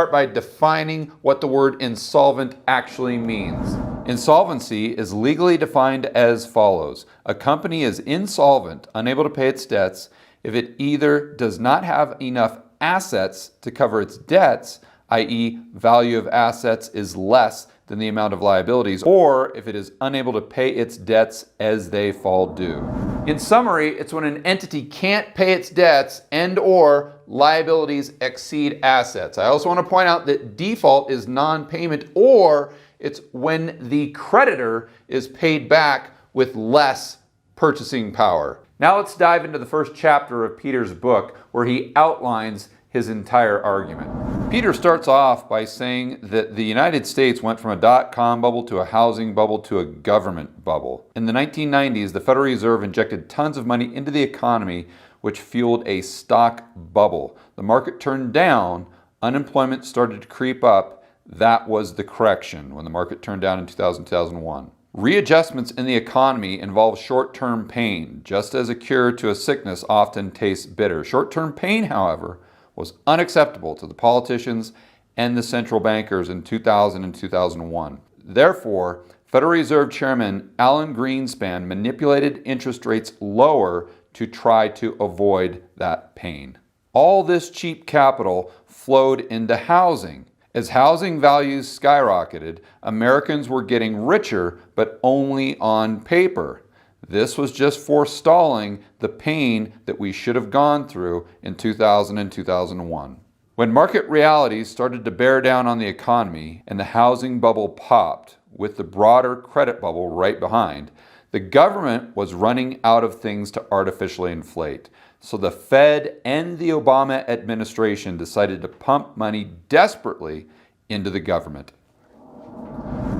Start by defining what the word insolvent actually means. Insolvency is legally defined as follows. A company is insolvent, unable to pay its debts, if it either does not have enough assets to cover its debts, i.e. value of assets is less than the amount of liabilities, or if it is unable to pay its debts as they fall due. In summary, it's when an entity can't pay its debts and/or liabilities exceed assets. I also want to point out that default is non-payment, or it's when the creditor is paid back with less purchasing power. Now let's dive into the first chapter of Peter's book, where he outlines his entire argument. Peter starts off by saying that the United States went from a dot-com bubble to a housing bubble to a government bubble. In the 1990s, the Federal Reserve injected tons of money into the economy, which fueled a stock bubble. The market turned down, unemployment started to creep up. That was the correction when the market turned down in 2000-2001. Readjustments in the economy involve short-term pain, just as a cure to a sickness often tastes bitter. Short-term pain, however, was unacceptable to the politicians and the central bankers in 2000 and 2001. Therefore, Federal Reserve Chairman Alan Greenspan manipulated interest rates lower to try to avoid that pain. All this cheap capital flowed into housing. As housing values skyrocketed, Americans were getting richer, but only on paper. This was just forestalling the pain that we should have gone through in 2000 and 2001. When market realities started to bear down on the economy and the housing bubble popped, with the broader credit bubble right behind, the government was running out of things to artificially inflate. So the Fed and the Obama administration decided to pump money desperately into the government.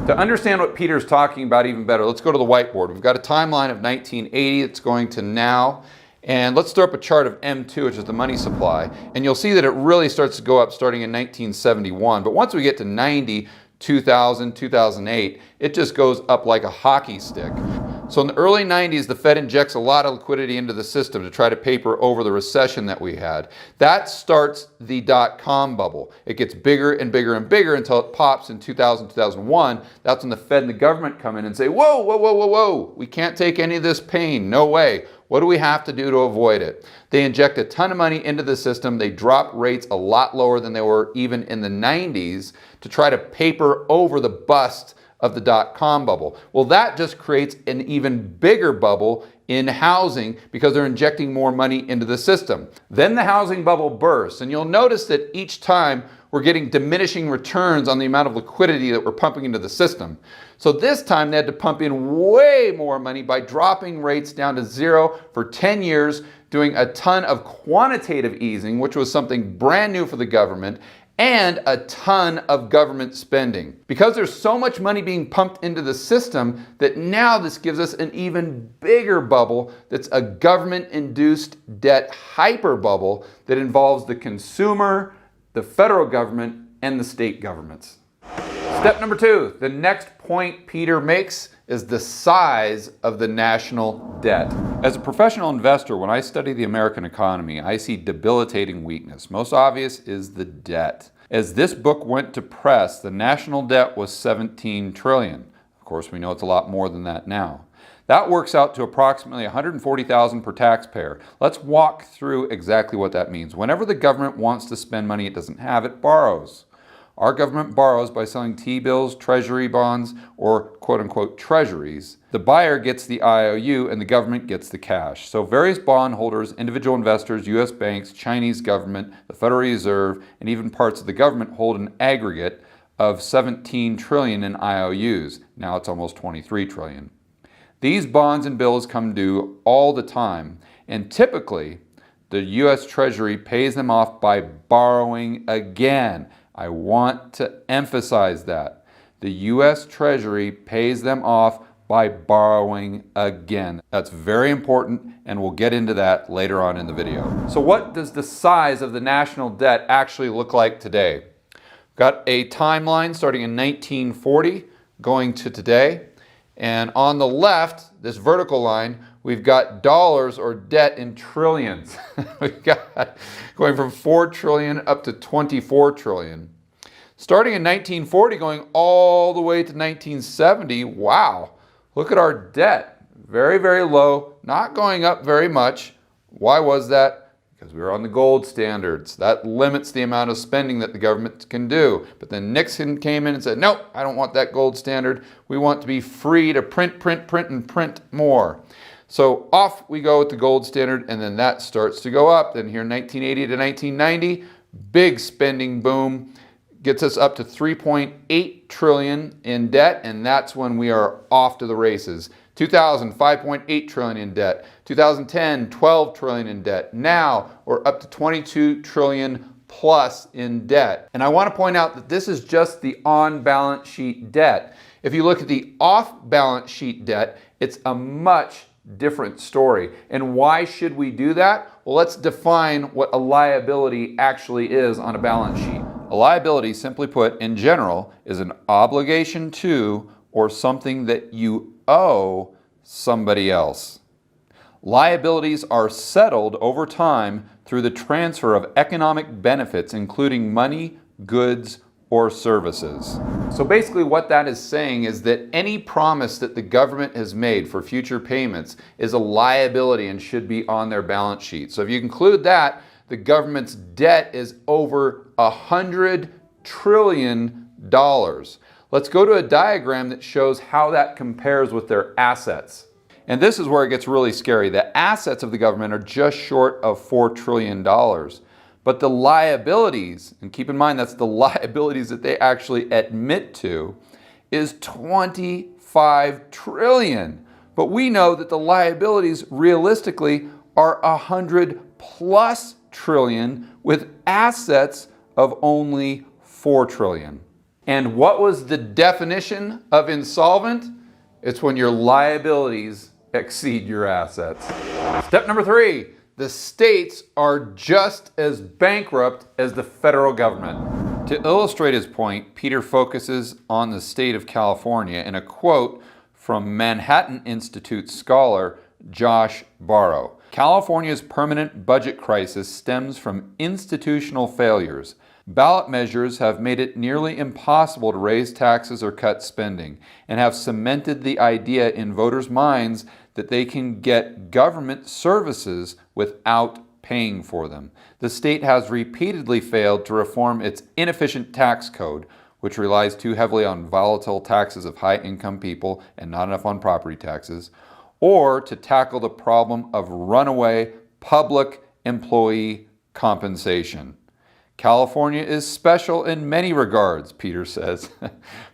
To understand what Peter's talking about even better, let's go to the whiteboard. We've got a timeline of 1980. It's going to now. And let's throw up a chart of M2, which is the money supply. And you'll see that it really starts to go up starting in 1971. But once we get to 90, 2000, 2008, it just goes up like a hockey stick. So in the early 90s, the Fed injects a lot of liquidity into the system to try to paper over the recession that we had. That starts the dot-com bubble. It gets bigger and bigger and bigger until it pops in 2000, 2001. That's when the Fed and the government come in and say, whoa, whoa, whoa, whoa, whoa, we can't take any of this pain, no way. What do we have to do to avoid it? They inject a ton of money into the system. They drop rates a lot lower than they were even in the 90s to try to paper over the bust of the dot-com bubble. Well, that just creates an even bigger bubble in housing because they're injecting more money into the system. Then the housing bubble bursts, and you'll notice that each time we're getting diminishing returns on the amount of liquidity that we're pumping into the system. So this time they had to pump in way more money by dropping rates down to zero for 10 years, doing a ton of quantitative easing, which was something brand new for the government, and a ton of government spending. Because there's so much money being pumped into the system that now this gives us an even bigger bubble that's a government-induced debt hyperbubble that involves the consumer, the federal government, and the state governments. Step number 2, the next point Peter makes is the size of the national debt. As a professional investor, when I study the American economy, I see debilitating weakness. Most obvious is the debt. As this book went to press, the national debt was $17 trillion. Of course, we know it's a lot more than that now. That works out to approximately $140,000 per taxpayer. Let's walk through exactly what that means. Whenever the government wants to spend money it doesn't have, it borrows. Our government borrows by selling T-bills, treasury bonds, or quote-unquote treasuries. The buyer gets the IOU and the government gets the cash. So various bondholders, individual investors, U.S. banks, Chinese government, the Federal Reserve, and even parts of the government hold an aggregate of 17 trillion in IOUs. Now it's almost 23 trillion. These bonds and bills come due all the time, and typically the U.S. Treasury pays them off by borrowing again. I want to emphasize that. The U.S. Treasury pays them off by borrowing again. That's very important, and we'll get into that later on in the video. So what does the size of the national debt actually look like today? We've got a timeline starting in 1940 going to today. And on the left, this vertical line, we've got dollars or debt in trillions. We've got going from 4 trillion up to 24 trillion. Starting in 1940, going all the way to 1970, wow, look at our debt. Very, very low, not going up very much. Why was that? Because we were on the gold standards. That limits the amount of spending that the government can do. But then Nixon came in and said, no, I don't want that gold standard. We want to be free to print more. So off we go with the gold standard, and then that starts to go up. Then here in 1980 to 1990, big spending boom gets us up to 3.8 trillion in debt, and that's when we are off to the races. 2000, 5.8 trillion in debt. 2010, 12 trillion in debt. Now we're up to 22 trillion plus in debt. And I want to point out that this is just the on-balance sheet debt. If you look at the off-balance sheet debt, it's a much different story. And why should we do that? Well, let's define what a liability actually is on a balance sheet. A liability, simply put, in general, is an obligation to or something that you owe somebody else. Liabilities are settled over time through the transfer of economic benefits, including money, goods, or services. So basically what that is saying is that any promise that the government has made for future payments is a liability and should be on their balance sheet. So if you include that, the government's debt is over $100 trillion. Let's go to a diagram that shows how that compares with their assets. And this is where it gets really scary. The assets of the government are just short of $4 trillion. But the liabilities, and keep in mind that's the liabilities that they actually admit to, is 25 trillion. But we know that the liabilities realistically are 100+ trillion with assets of only 4 trillion. And what was the definition of insolvent? It's when your liabilities exceed your assets. Step number 3, the states are just as bankrupt as the federal government. To illustrate his point, Peter focuses on the state of California in a quote from Manhattan Institute scholar Josh Barrow. California's permanent budget crisis stems from institutional failures. Ballot measures have made it nearly impossible to raise taxes or cut spending, and have cemented the idea in voters' minds that they can get government services without paying for them. The state has repeatedly failed to reform its inefficient tax code, which relies too heavily on volatile taxes of high-income people and not enough on property taxes, or to tackle the problem of runaway public employee compensation. California is special in many regards, Peter says.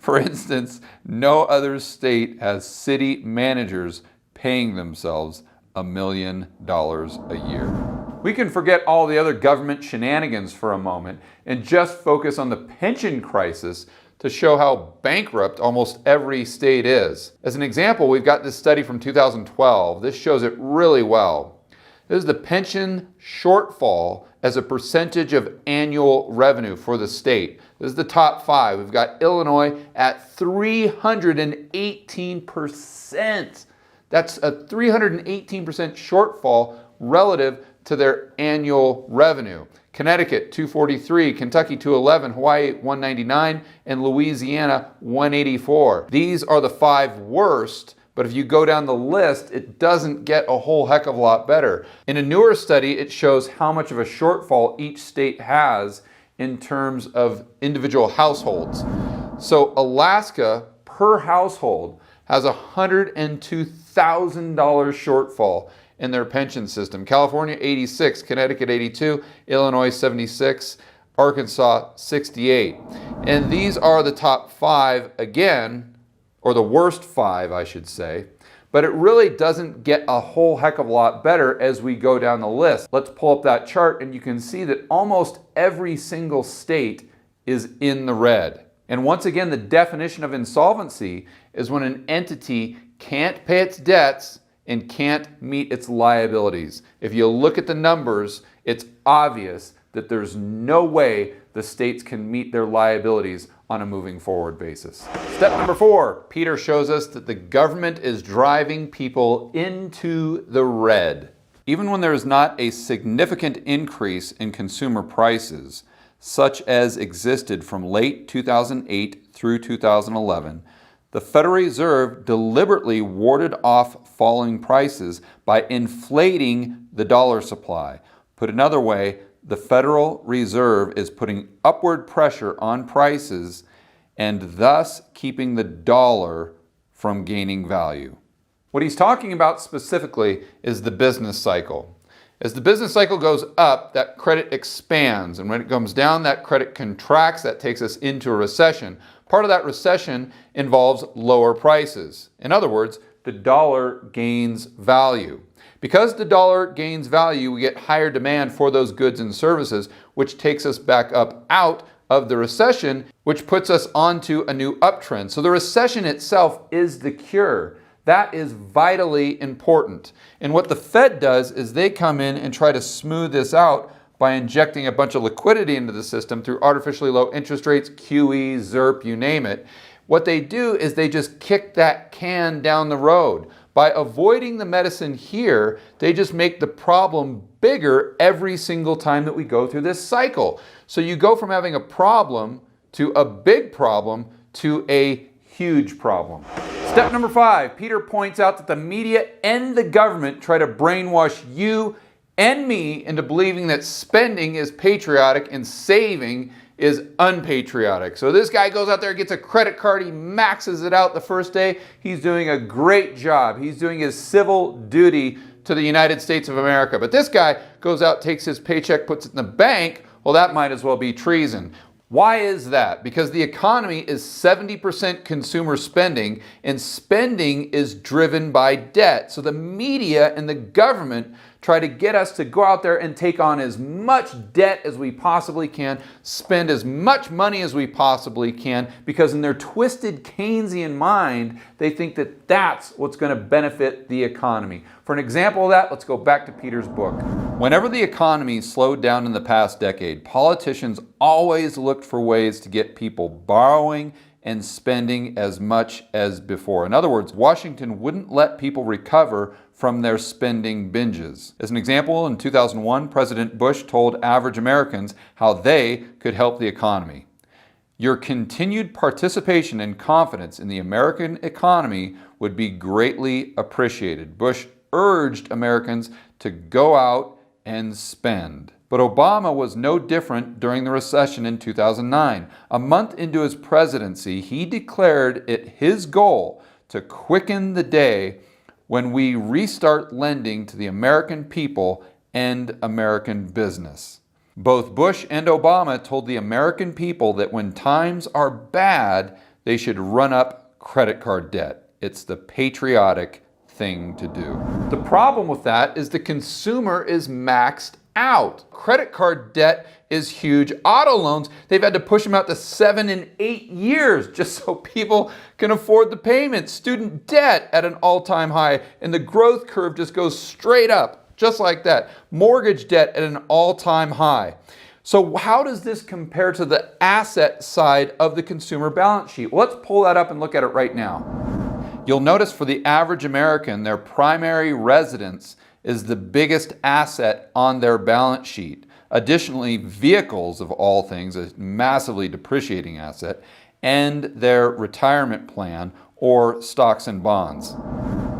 For instance, no other state has city managers paying themselves $1 million a year. We can forget all the other government shenanigans for a moment and just focus on the pension crisis to show how bankrupt almost every state is. As an example, we've got this study from 2012. This shows it really well. This is the pension shortfall as a percentage of annual revenue for the state. This is the top 5. We've got Illinois at 318%. That's a 318% shortfall relative to their annual revenue. Connecticut, 243, Kentucky, 211, Hawaii, 199, and Louisiana, 184. These are the 5 worst. But if you go down the list, it doesn't get a whole heck of a lot better. In a newer study, it shows how much of a shortfall each state has in terms of individual households. So Alaska, per household, has a $102,000 shortfall in their pension system. California, 86, Connecticut, 82, Illinois, 76, Arkansas, 68. And these are the top 5 again, or the worst 5, I should say, but it really doesn't get a whole heck of a lot better as we go down the list. Let's pull up that chart and you can see that almost every single state is in the red. And once again, the definition of insolvency is when an entity can't pay its debts and can't meet its liabilities. If you look at the numbers, it's obvious that there's no way the states can meet their liabilities on a moving forward basis. Step number 4, Peter shows us that the government is driving people into the red. Even when there is not a significant increase in consumer prices, such as existed from late 2008 through 2011, the Federal Reserve deliberately warded off falling prices by inflating the dollar supply. Put another way, the Federal Reserve is putting upward pressure on prices and thus keeping the dollar from gaining value. What he's talking about specifically is the business cycle. As the business cycle goes up, that credit expands, and when it comes down, that credit contracts. That takes us into a recession. Part of that recession involves lower prices. In other words, the dollar gains value. Because the dollar gains value, we get higher demand for those goods and services, which takes us back up out of the recession, which puts us onto a new uptrend. So the recession itself is the cure. That is vitally important. And what the Fed does is they come in and try to smooth this out by injecting a bunch of liquidity into the system through artificially low interest rates, QE, ZIRP, you name it. What they do is they just kick that can down the road. By avoiding the medicine here, they just make the problem bigger every single time that we go through this cycle. So you go from having a problem to a big problem to a huge problem. Step number 5, Peter points out that the media and the government try to brainwash you and me into believing that spending is patriotic and saving is unpatriotic. So this guy goes out there, gets a credit card, he maxes it out the first day. He's doing a great job. He's doing his civil duty to the United States of America. But this guy goes out, takes his paycheck, puts it in the bank. Well, that might as well be treason. Why is that? Because the economy is 70% consumer spending, and spending is driven by debt. So the media and the government try to get us to go out there and take on as much debt as we possibly can, spend as much money as we possibly can, because in their twisted Keynesian mind, they think that that's what's going to benefit the economy. For an example of that, let's go back to Peter's book. Whenever the economy slowed down in the past decade, politicians always looked for ways to get people borrowing and spending as much as before. In other words, Washington wouldn't let people recover from their spending binges. As an example, in 2001, President Bush told average Americans how they could help the economy. Your continued participation and confidence in the American economy would be greatly appreciated. Bush urged Americans to go out and spend. But Obama was no different during the recession in 2009. A month into his presidency, he declared it his goal to quicken the day when we restart lending to the American people and American business. Both Bush and Obama told the American people that when times are bad, they should run up credit card debt. It's the patriotic thing to do. The problem with that is the consumer is maxed out. Credit card debt is huge. Auto loans, they've had to push them out to 7 and 8 years just so people can afford the payments. Student debt at an all-time high, and the growth curve just goes straight up, just like that. Mortgage debt at an all-time high. So how does this compare to the asset side of the consumer balance sheet? Well, let's pull that up and look at it right now. You'll notice for the average American, their primary residence is the biggest asset on their balance sheet. Additionally, vehicles of all things, a massively depreciating asset, and their retirement plan or stocks and bonds.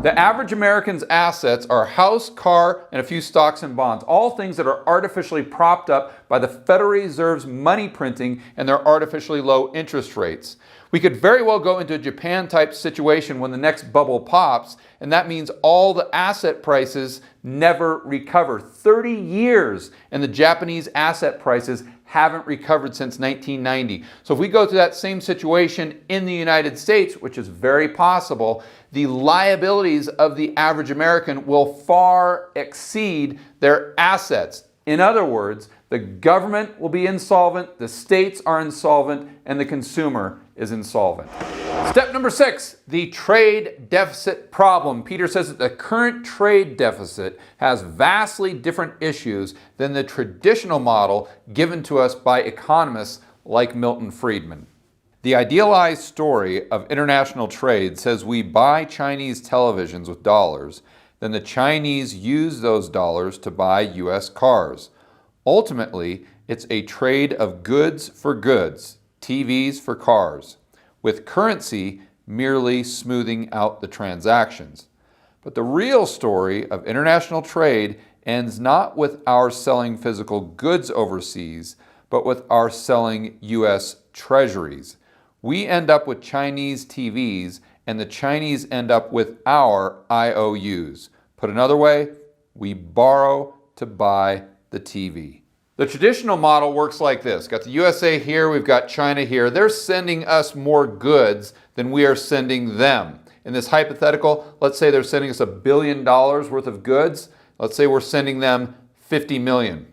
The average American's assets are a house, car, and a few stocks and bonds, all things that are artificially propped up by the Federal Reserve's money printing and their artificially low interest rates. We could very well go into a Japan-type situation when the next bubble pops, and that means all the asset prices never recover. 30 years, and the Japanese asset prices haven't recovered since 1990. So if we go through that same situation in the United States, which is very possible, the liabilities of the average American will far exceed their assets. In other words, the government will be insolvent, the states are insolvent, and the consumer is insolvent. Step number 6, the trade deficit problem. Peter says that the current trade deficit has vastly different issues than the traditional model given to us by economists like Milton Friedman. The idealized story of international trade says we buy Chinese televisions with dollars, then the Chinese use those dollars to buy U.S. cars. Ultimately, It's a trade of goods for goods, TVs for cars, with currency merely smoothing out the transactions. But the real story of international trade ends not with our selling physical goods overseas, but with our selling U.S. treasuries. We end up with Chinese TVs, and the Chinese end up with our IOUs. Put another way, we borrow to buy the TV. The traditional model works like this. Got the USA here, we've got China here. They're sending us more goods than we are sending them. In this hypothetical, let's say they're sending us $1 billion worth of goods. Let's say we're sending them 50 million.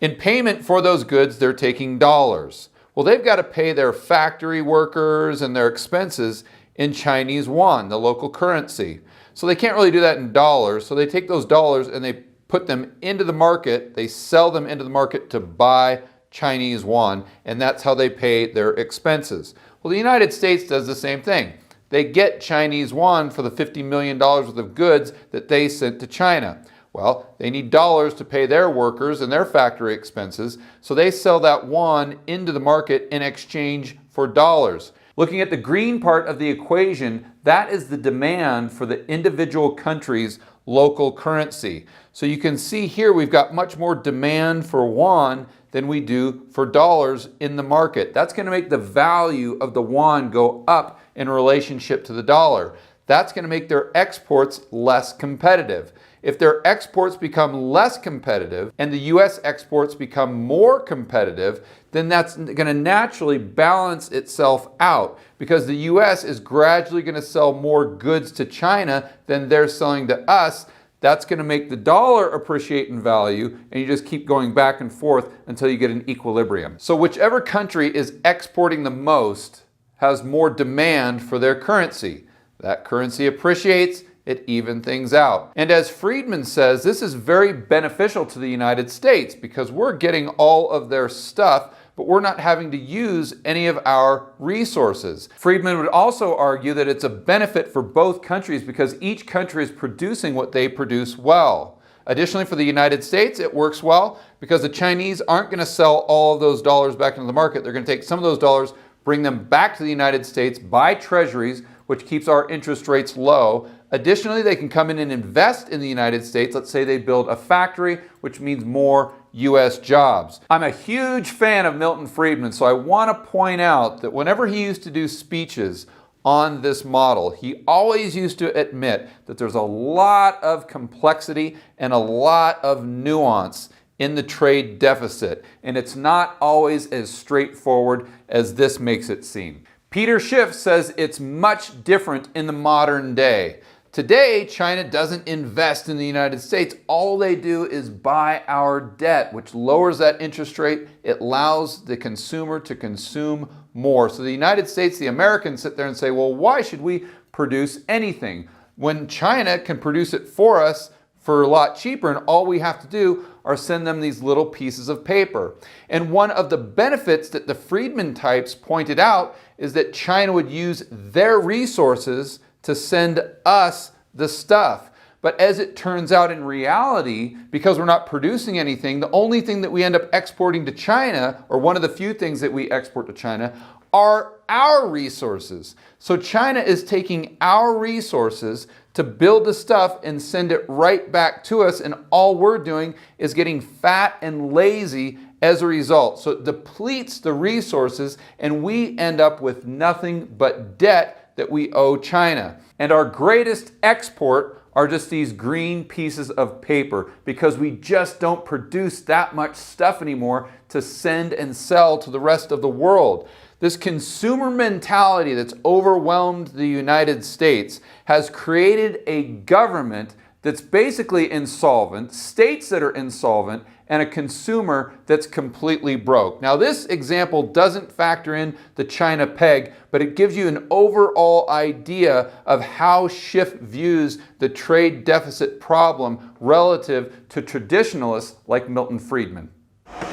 In payment for those goods, they're taking dollars. Well, they've got to pay their factory workers and their expenses in Chinese yuan, the local currency. So they can't really do that in dollars. So they take those dollars and they put them into the market. They sell them into the market to buy Chinese yuan, and that's how they pay their expenses. Well, the United States does the same thing. They get Chinese yuan for the $50 million worth of goods that they sent to China. Well, they need dollars to pay their workers and their factory expenses, so they sell that yuan into the market in exchange for dollars. Looking at the green part of the equation, that is the demand for the individual country's local currency. So you can see here we've got much more demand for yuan than we do for dollars in the market. That's going to make the value of the yuan go up in relationship to the dollar. That's going to make their exports less competitive. If their exports become less competitive and the U.S. exports become more competitive, then that's going to naturally balance itself out because the U.S. is gradually going to sell more goods to China than they're selling to us. That's going to make the dollar appreciate in value, and you just keep going back and forth until you get an equilibrium. So whichever country is exporting the most has more demand for their currency. That currency appreciates, it evens things out. And as Friedman says, this is very beneficial to the United States because we're getting all of their stuff, but we're not having to use any of our resources. Friedman would also argue that it's a benefit for both countries because each country is producing what they produce well. Additionally, for the United States, it works well because the Chinese aren't going to sell all of those dollars back into the market. They're going to take some of those dollars, bring them back to the United States, buy treasuries, which keeps our interest rates low. Additionally, they can come in and invest in the United States. Let's say they build a factory, which means more U.S. jobs. I'm a huge fan of Milton Friedman, so I want to point out that whenever he used to do speeches on this model, he always used to admit that there's a lot of complexity and a lot of nuance in the trade deficit, and it's not always as straightforward as this makes it seem. Peter Schiff says it's much different in the modern day. Today, China doesn't invest in the United States. All they do is buy our debt, which lowers that interest rate. It allows the consumer to consume more. So the United States, the Americans sit there and say, well, why should we produce anything when China can produce it for us for a lot cheaper, and all we have to do are send them these little pieces of paper. And one of the benefits that the Friedman types pointed out is that China would use their resources to send us the stuff. But as it turns out in reality, because we're not producing anything, the only thing that we end up exporting to China, or one of the few things that we export to China, are our resources. So China is taking our resources to build the stuff and send it right back to us, and all we're doing is getting fat and lazy as a result. So it depletes the resources, and we end up with nothing but debt that we owe China. And our greatest export are just these green pieces of paper because we just don't produce that much stuff anymore to send and sell to the rest of the world. This consumer mentality that's overwhelmed the United States has created a government that's basically insolvent, states that are insolvent, and a consumer that's completely broke. Now, this example doesn't factor in the China peg, but it gives you an overall idea of how Schiff views the trade deficit problem relative to traditionalists like Milton Friedman.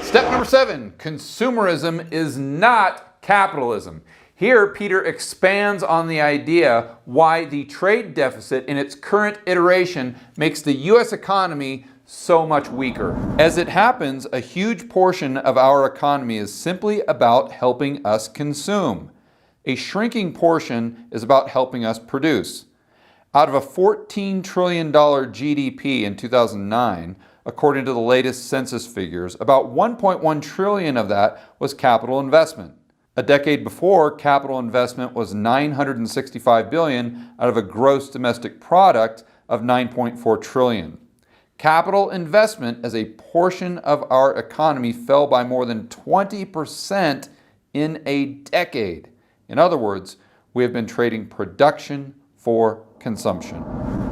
Step number 7, consumerism is not capitalism. Here, Peter expands on the idea why the trade deficit in its current iteration makes the U.S. economy so much weaker. As it happens, a huge portion of our economy is simply about helping us consume. A shrinking portion is about helping us produce. Out of a $14 trillion GDP in 2009, according to the latest census figures, about $1.1 trillion of that was capital investment. A decade before, capital investment was $965 billion out of a gross domestic product of $9.4 trillion. Capital investment as a portion of our economy fell by more than 20% in a decade. In other words, we have been trading production for consumption.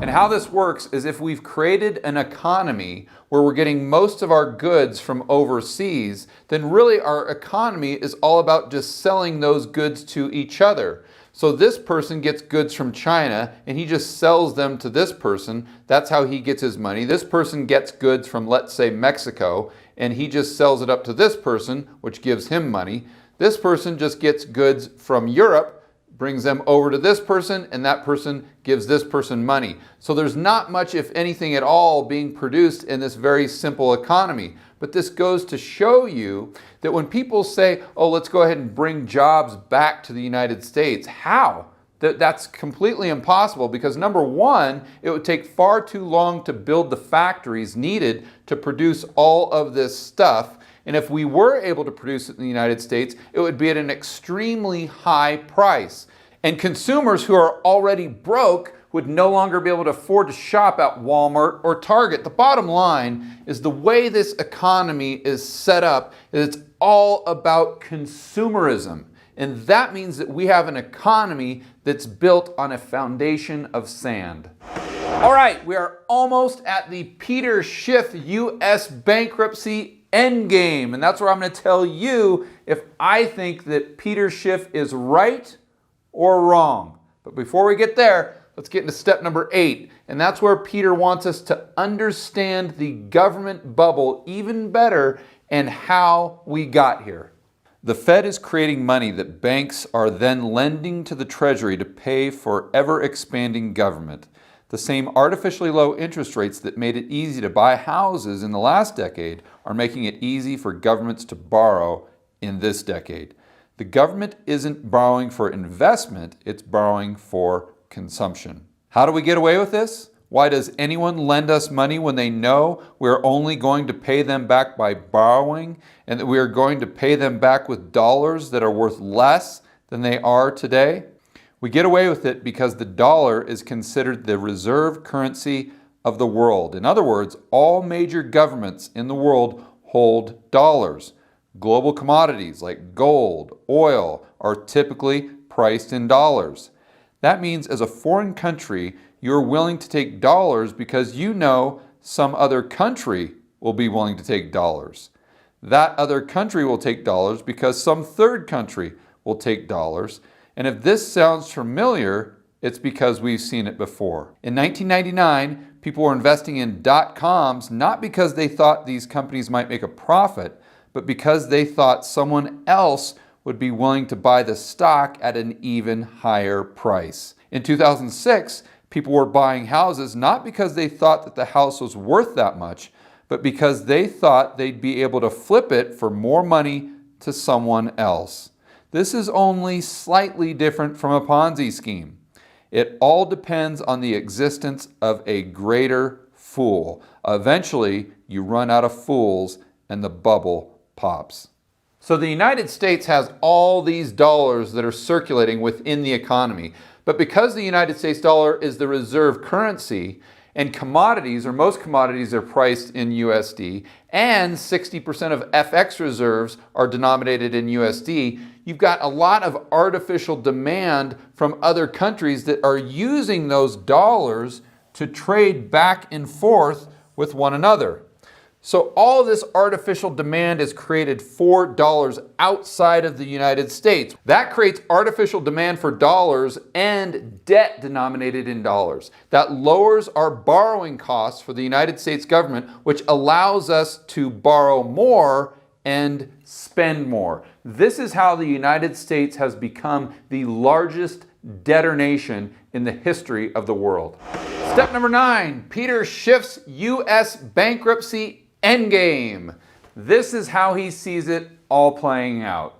And how this works is if we've created an economy where we're getting most of our goods from overseas, then really our economy is all about just selling those goods to each other. So this person gets goods from China and he just sells them to this person. That's how he gets his money. This person gets goods from, let's say, Mexico, and he just sells it up to this person, which gives him money. This person just gets goods from Europe, brings them over to this person, and that person gives this person money. So there's not much, if anything at all, being produced in this very simple economy. But this goes to show you that when people say, oh, let's go ahead and bring jobs back to the United States, how? That's completely impossible because number one, it would take far too long to build the factories needed to produce all of this stuff. And if we were able to produce it in the United States, it would be at an extremely high price. And consumers who are already broke would no longer be able to afford to shop at Walmart or Target. The bottom line is the way this economy is set up is it's all about consumerism. And that means that we have an economy that's built on a foundation of sand. All right, we are almost at the Peter Schiff U.S. bankruptcy endgame. And that's where I'm going to tell you if I think that Peter Schiff is right or wrong. But before we get there, let's get into step number 8. And that's where Peter wants us to understand the government bubble even better and how we got here. The Fed is creating money that banks are then lending to the Treasury to pay for ever-expanding government. The same artificially low interest rates that made it easy to buy houses in the last decade are making it easy for governments to borrow in this decade. The government isn't borrowing for investment, it's borrowing for consumption. How do we get away with this? Why does anyone lend us money when they know we're only going to pay them back by borrowing and that we are going to pay them back with dollars that are worth less than they are today? We get away with it because the dollar is considered the reserve currency of the world. In other words, all major governments in the world hold dollars. Global commodities like gold, oil are typically priced in dollars. That means as a foreign country, you're willing to take dollars because you know some other country will be willing to take dollars. That other country will take dollars because some third country will take dollars. And if this sounds familiar, it's because we've seen it before. In 1999, people were investing in .coms not because they thought these companies might make a profit, but because they thought someone else would be willing to buy the stock at an even higher price. In 2006, people were buying houses not because they thought that the house was worth that much, but because they thought they'd be able to flip it for more money to someone else. This is only slightly different from a Ponzi scheme. It all depends on the existence of a greater fool. Eventually, you run out of fools and the bubble pops. So the United States has all these dollars that are circulating within the economy. But because the United States dollar is the reserve currency and commodities, or most commodities, are priced in USD, and 60% of FX reserves are denominated in USD, you've got a lot of artificial demand from other countries that are using those dollars to trade back and forth with one another. So all this artificial demand is created for dollars outside of the United States. That creates artificial demand for dollars and debt denominated in dollars. That lowers our borrowing costs for the United States government, which allows us to borrow more and spend more. This is how the United States has become the largest debtor nation in the history of the world. Step number 9, Peter Schiff's U.S. bankruptcy endgame. This is how he sees it all playing out.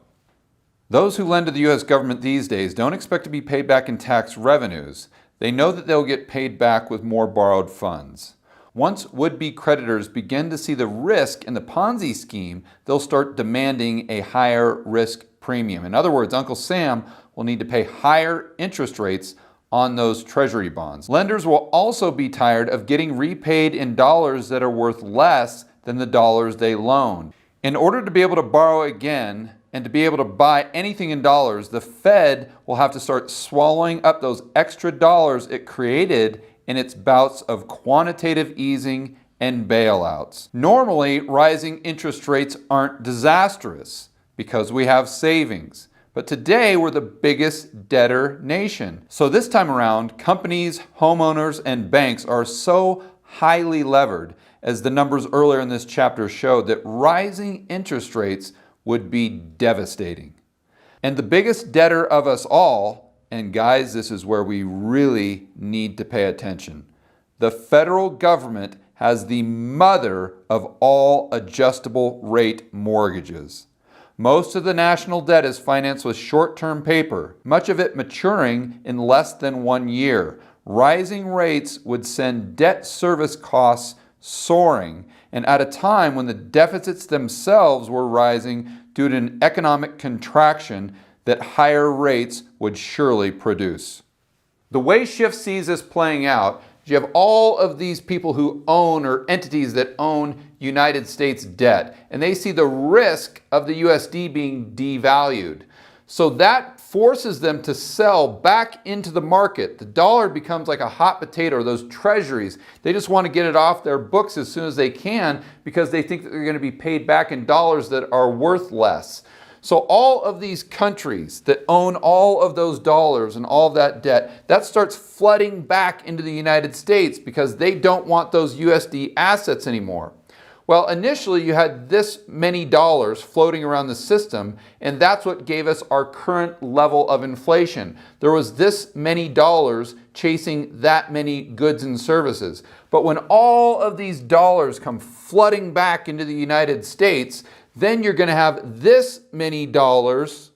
Those who lend to the U.S. government these days don't expect to be paid back in tax revenues. They know that they'll get paid back with more borrowed funds. Once would-be creditors begin to see the risk in the Ponzi scheme, they'll start demanding a higher risk premium. In other words, Uncle Sam will need to pay higher interest rates on those treasury bonds. Lenders will also be tired of getting repaid in dollars that are worth less than the dollars they loaned. In order to be able to borrow again and to be able to buy anything in dollars, the Fed will have to start swallowing up those extra dollars it created in its bouts of quantitative easing and bailouts. Normally, rising interest rates aren't disastrous because we have savings. But today, we're the biggest debtor nation. So this time around, companies, homeowners, and banks are so highly levered, as the numbers earlier in this chapter showed, that rising interest rates would be devastating. And the biggest debtor of us all, and guys, this is where we really need to pay attention. The federal government has the mother of all adjustable rate mortgages. Most of the national debt is financed with short-term paper, much of it maturing in less than 1 year. Rising rates would send debt service costs soaring, and at a time when the deficits themselves were rising due to an economic contraction that higher rates would surely produce. The way Schiff sees this playing out, you have all of these people who own, or entities that own, United States debt, and they see the risk of the USD being devalued. So that forces them to sell back into the market. The dollar becomes like a hot potato, those treasuries. They just want to get it off their books as soon as they can because they think that they're going to be paid back in dollars that are worth less. So all of these countries that own all of those dollars and all of that debt, that starts flooding back into the United States because they don't want those USD assets anymore. Well, initially you had this many dollars floating around the system, and that's what gave us our current level of inflation. There was this many dollars chasing that many goods and services. But when all of these dollars come flooding back into the United States, then you're going to have this many dollars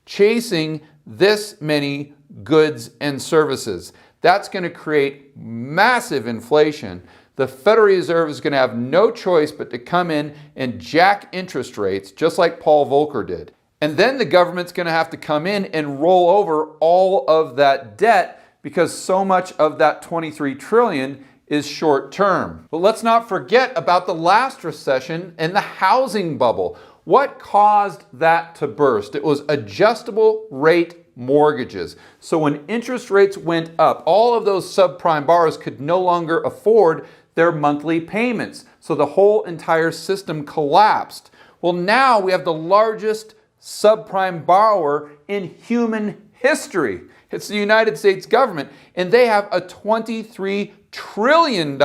chasing this many goods and services. That's going to create massive inflation. The Federal Reserve is going to have no choice but to come in and jack interest rates, just like Paul Volcker did. And then the government's going to have to come in and roll over all of that debt because so much of that $23 trillion is short term. But let's not forget about the last recession and the housing bubble. What caused that to burst? It was adjustable rate mortgages. So when interest rates went up, all of those subprime borrowers could no longer afford their monthly payments. So the whole entire system collapsed. Well, now we have the largest subprime borrower in human history. It's the United States government, and they have a $23 trillion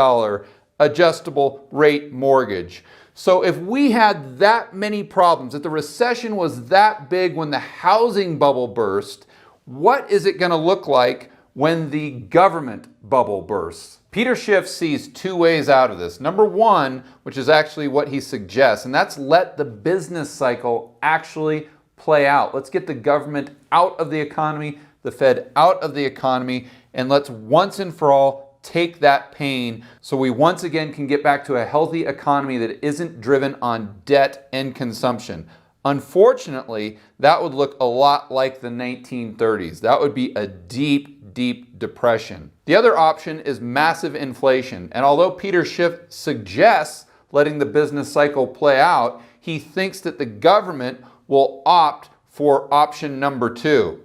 adjustable rate mortgage. So if we had that many problems, if the recession was that big when the housing bubble burst, what is it going to look like when the government bubble bursts? Peter Schiff sees two ways out of this. Number one, which is actually what he suggests, and that's let the business cycle actually play out. Let's get the government out of the economy, the Fed out of the economy, and let's once and for all take that pain so we once again can get back to a healthy economy that isn't driven on debt and consumption. Unfortunately, that would look a lot like the 1930s. That would be a deep, deep depression. The other option is massive inflation. And although Peter Schiff suggests letting the business cycle play out, he thinks that the government will opt for option number two.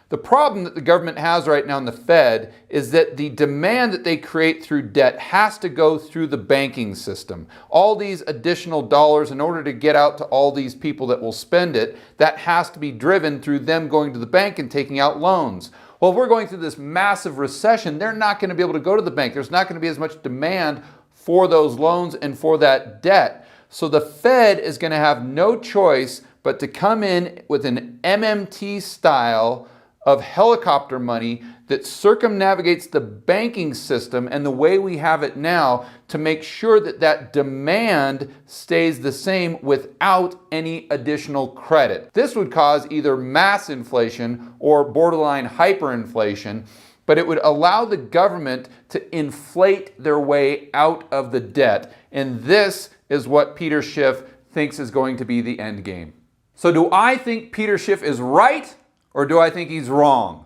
The problem that the government has right now in the Fed is that the demand that they create through debt has to go through the banking system. All these additional dollars, in order to get out to all these people that will spend it, that has to be driven through them going to the bank and taking out loans. Well, if we're going through this massive recession, they're not going to be able to go to the bank. There's not going to be as much demand for those loans and for that debt. So the Fed is going to have no choice but to come in with an MMT style of helicopter money that circumnavigates the banking system and the way we have it now to make sure that that demand stays the same without any additional credit. This would cause either mass inflation or borderline hyperinflation, but it would allow the government to inflate their way out of the debt. And this is what Peter Schiff thinks is going to be the end game. So do I think Peter Schiff is right, or do I think he's wrong?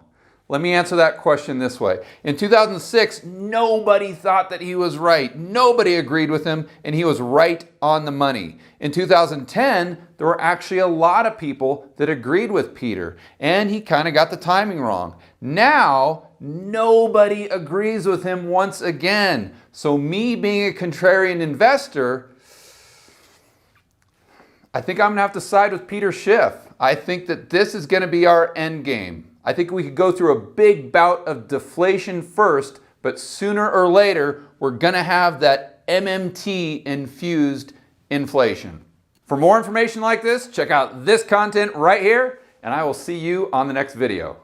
Let me answer that question this way. In 2006, nobody thought that he was right. Nobody agreed with him, and he was right on the money. In 2010, there were actually a lot of people that agreed with Peter, and he kind of got the timing wrong. Now, nobody agrees with him once again. So me being a contrarian investor, I think I'm going to have to side with Peter Schiff. I think that this is going to be our end game. I think we could go through a big bout of deflation first, but sooner or later, we're going to have that MMT-infused inflation. For more information like this, check out this content right here, and I will see you on the next video.